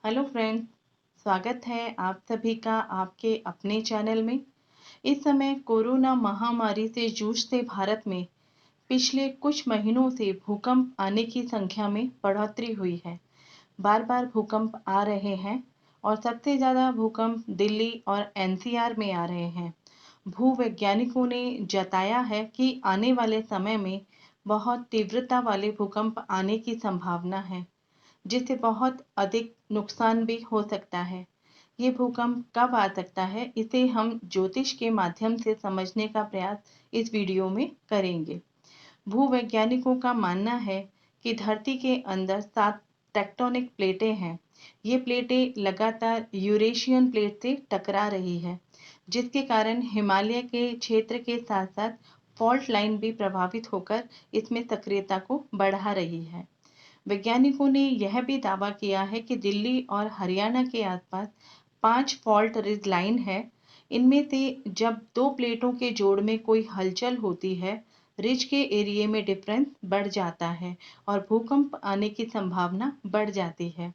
Hello friends, स्वागत है आप सभी का आपके अपने चैनल में। इस समय कोरोना महामारी से जूझते भारत में पिछले कुछ महीनों से भूकंप आने की संख्या में बढ़ोतरी हुई है। बार बार भूकंप आ रहे हैं और सबसे ज़्यादा भूकंप दिल्ली और एनसीआर में आ रहे हैं। भूवैज्ञानिकों ने जताया है कि आने वाले समय में बहुत तीव्रता वाले भूकंप आने की संभावना है, जिससे बहुत अधिक नुकसान भी हो सकता है। ये भूकंप कब आ सकता है, इसे हम ज्योतिष के माध्यम से समझने का प्रयास इस वीडियो में करेंगे। भूवैज्ञानिकों का मानना है कि धरती के अंदर 7 टेक्टोनिक प्लेटें हैं। ये प्लेटें लगातार यूरेशियन प्लेट से टकरा रही है, जिसके कारण हिमालय के क्षेत्र के साथ साथ फॉल्ट लाइन भी प्रभावित होकर इसमें सक्रियता को बढ़ा रही है। वैज्ञानिकों ने यह भी दावा किया है कि दिल्ली और हरियाणा के आसपास 5 फॉल्ट रिज लाइन है। इनमें से जब दो प्लेटों के जोड़ में कोई हलचल होती है, रिज के एरिया में डिफरेंस बढ़ जाता है और भूकंप आने की संभावना बढ़ जाती है।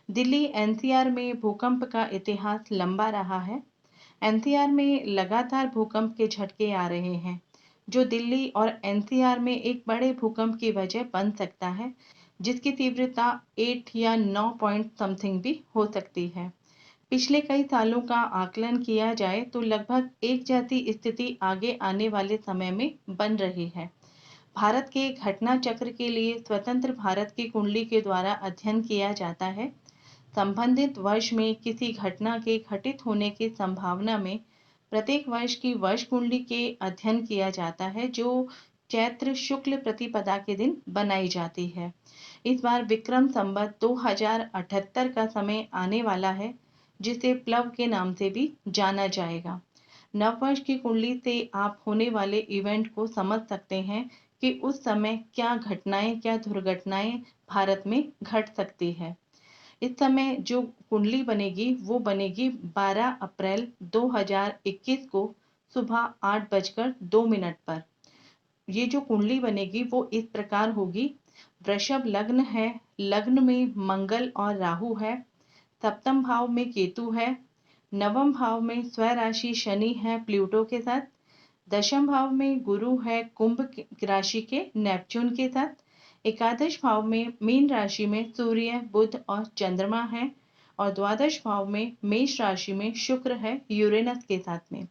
दिल्ली एनसीआर में भूकंप का इतिहास लंबा रहा है। एनसीआर में लगातार भूकंप के झटके आ रहे हैं, जो दिल्ली और एनसीआर में एक बड़े भूकंप की वजह बन सकता है, जिसकी तीव्रता 8 या 9 पॉइंट समथिंग भी हो सकती है। पिछले कई सालों का आकलन किया जाए तो लगभग एक जैसी स्थिति आगे आने वाले समय में बन रही है। भारत के घटना चक्र के लिए स्वतंत्र भारत की कुंडली के द्वारा अध्ययन किया जाता है। संबंधित वर्ष में किसी घटना के घटित होने की संभावना में प्रत्येक वर्ष की वर्ष कुंडली के अध्ययन किया जाता है, जो चैत्र शुक्ल प्रतिपदा के दिन बनाई जाती है। इस बार विक्रम संवत 2078 का समय आने वाला है, जिसे प्लव के नाम से भी जाना जाएगा। नववर्ष की कुंडली से आप होने वाले इवेंट को समझ सकते हैं कि उस समय क्या घटनाएं, क्या दुर्घटनाएं भारत में घट सकती है। इस समय जो कुंडली बनेगी वो बनेगी 12 अप्रैल 2021 को सुबह 8:02 पर। ये जो कुंडली बनेगी वो इस प्रकार होगी। वृषभ लग्न है, लग्न में मंगल और राहु है, सप्तम भाव में केतु है, नवम भाव में स्वराशि शनि है प्लूटो के साथ, दशम भाव में गुरु है कुंभ राशि के नेपच्यून के साथ, एकादश भाव में मीन राशि में सूर्य बुध और चंद्रमा है और द्वादश भाव में मेष राशि में शुक्र है यूरेनस के साथ में।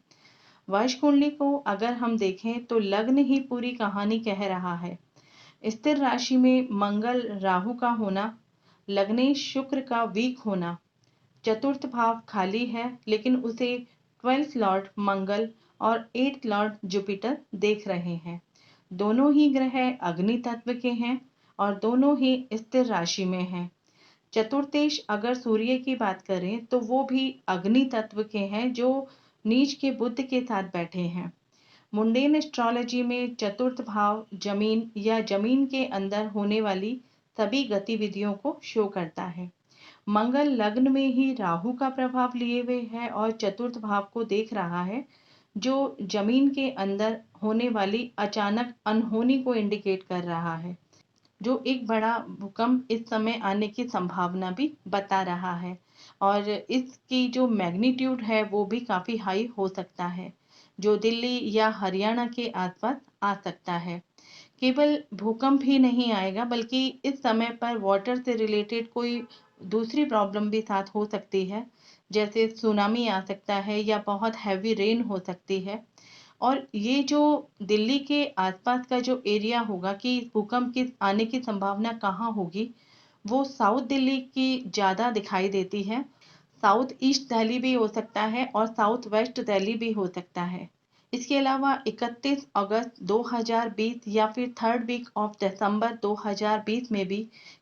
वर्ष कुंडली को अगर हम देखें तो लग्न ही पूरी कहानी कह रहा है। स्थिर राशि में मंगल राहु का होना, लग्नेश शुक्र का वीक होना, चतुर्थ भाव खाली है लेकिन उसे 12th लॉर्ड मंगल और 8th लॉर्ड जुपिटर देख रहे हैं। दोनों ही ग्रह अग्नि तत्व के हैं और दोनों ही स्थिर राशि में हैं। चतुर्थेश अगर सूर्य की बात करें तो वो भी अग्नि तत्व के हैं, जो नीच के बुध के साथ बैठे हैं। मुंडेन एस्ट्रोलॉजी में चतुर्थ भाव जमीन या जमीन के अंदर होने वाली सभी गतिविधियों को शो करता है। मंगल लग्न में ही राहु का प्रभाव लिए हुए है और चतुर्थ भाव को देख रहा है, जो जमीन के अंदर होने वाली अचानक अनहोनी को इंडिकेट कर रहा है, जो एक बड़ा भूकंप इस समय आने की संभावना भी बता रहा है और इसकी जो मैग्नीट्यूड है वो भी काफी हाई हो सकता है, जो दिल्ली या हरियाणा के आसपास आ सकता है। केवल भूकंप ही नहीं आएगा, बल्कि इस समय पर वाटर से रिलेटेड कोई दूसरी प्रॉब्लम भी साथ हो सकती है, जैसे सुनामी आ सकता है या बहुत हैवी रेन हो सकती है। और ये जो दिल्ली के आसपास का जो एरिया होगा कि भूकंप की आने की संभावना कहाँ होगी, वो साउथ दिल्ली की ज़्यादा दिखाई देती है। साउथ ईस्ट दिल्ली भी हो सकता है और साउथ वेस्ट दिल्ली भी हो सकता है। इसके अलावा 31 अगस्त 2020 या फिर थर्ड वीक ऑफ दिसंबर 2020 में भी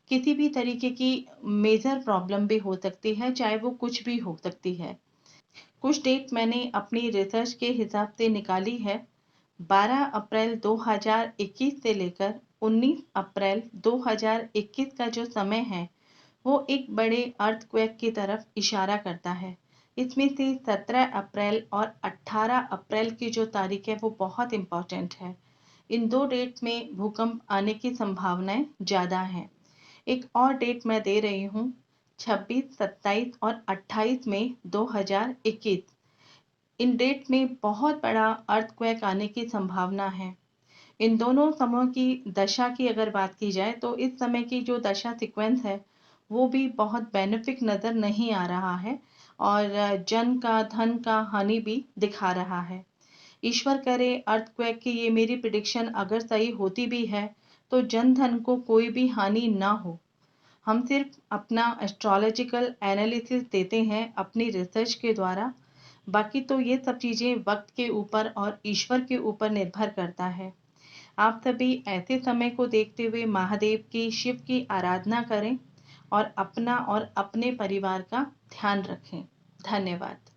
किसी भी तरीके की मेजर प्रॉब्लम भी हो सकती है, चाहे वो कुछ भी हो सकती है। कुछ डेट मैंने अपनी रिसर्च के हिसाब से निकाली है। 12 अप्रैल 2021 से लेकर 19 अप्रैल 2021 का जो समय है वो एक बड़े अर्थक्वेक की तरफ इशारा करता है। इसमें से 17 अप्रैल और 18 अप्रैल की जो तारीख है वो बहुत इम्पोर्टेंट है। इन दो डेट्स में भूकंप आने की संभावनाएं ज़्यादा हैं। एक और डेट मैं दे रही हूँ, 26, 27 और 28 मई 2021। इन डेट में बहुत बड़ा अर्थक्वेक आने की संभावना है। इन दोनों समयों की दशा की अगर बात की जाए तो इस समय की जो दशा सीक्वेंस है वो भी बहुत बेनिफिक नज़र नहीं आ रहा है और जन का धन का हानि भी दिखा रहा है। ईश्वर करे अर्थक्वेक की ये मेरी प्रिडिक्शन अगर सही होती भी है तो जन धन को कोई भी हानि ना हो। हम सिर्फ अपना एस्ट्रोलॉजिकल एनालिसिस देते हैं अपनी रिसर्च के द्वारा। बाकी तो ये सब चीज़ें वक्त के ऊपर और ईश्वर के ऊपर निर्भर करता है। आप सभी ऐसे समय को देखते हुए महादेव की, शिव की आराधना करें और अपना और अपने परिवार का ध्यान रखें। धन्यवाद।